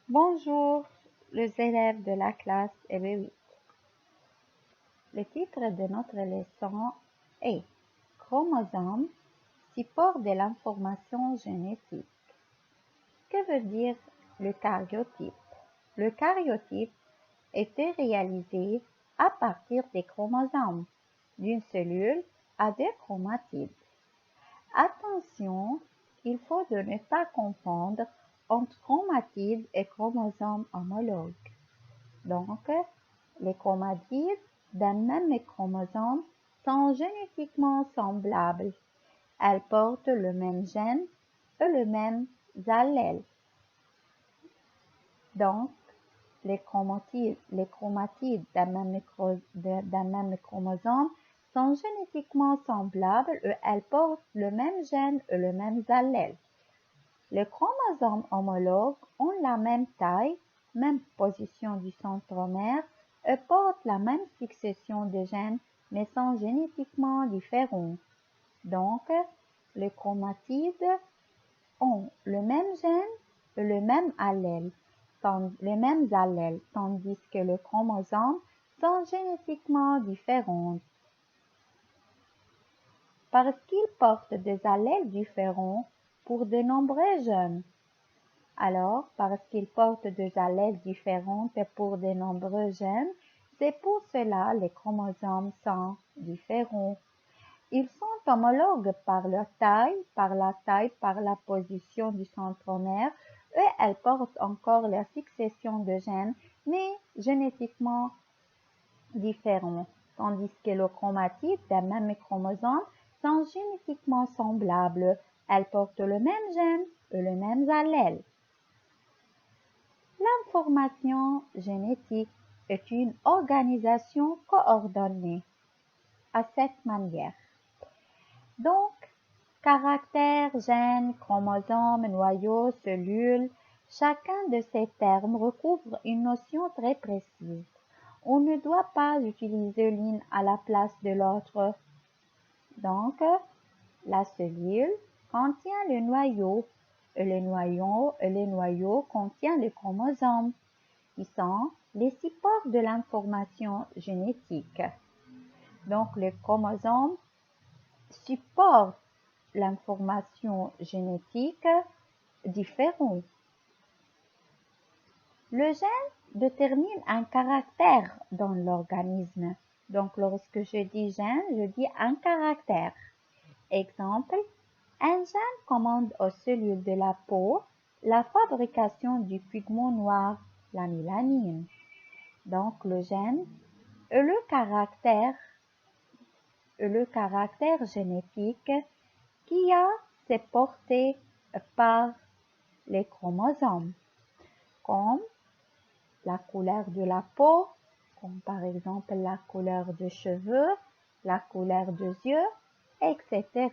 Bonjour, les élèves de la classe EB8. Le titre de notre leçon est Chromosome, support de l'information génétique. Que veut dire le karyotype? Le karyotype était réalisé à partir des chromosomes, d'une cellule à deux chromatides. Attention, il faut de ne pas confondre entre chromatides et chromosomes homologues. Donc, les chromatides d'un même chromosome sont génétiquement semblables. Elles portent le même gène et le même allèle. Donc, les chromatides d'un même chromosome sont génétiquement semblables et elles portent le même gène et le même allèle. Les chromosomes homologues ont la même taille, même position du centromère et portent la même succession de gènes mais sont génétiquement différents. Donc, les chromatides ont le même gène et le même allèle, les mêmes allèles, tandis que les chromosomes sont génétiquement différents. Parce qu'ils portent des allèles différents pour de nombreux gènes. Alors, parce qu'ils portent des allèles différents pour de nombreux gènes, c'est pour cela les chromosomes sont différents. Ils sont homologues par leur taille, par la position du centromère, et elles portent encore la succession de gènes, mais génétiquement différents, tandis que les chromatides d'un même chromosome sont génétiquement semblables. Elles portent le même gène et le même allèle. L'information génétique est une organisation coordonnée à cette manière. Donc, caractères, gènes, chromosomes, noyaux, cellules, chacun de ces termes recouvre une notion très précise. On ne doit pas utiliser l'une à la place de l'autre. Donc, la cellule contient le noyau et le noyau contient les chromosomes, qui sont les supports de l'information génétique. Donc, les chromosomes supportent l'information génétique différente. Le gène détermine un caractère dans l'organisme. Donc, lorsque je dis gène, je dis un caractère. Exemple, un gène commande aux cellules de la peau la fabrication du pigment noir, la mélanine. Donc, le gène est le caractère génétique qui c'est porté par les chromosomes, comme la couleur de la peau, comme par exemple la couleur des cheveux, la couleur des yeux, etc.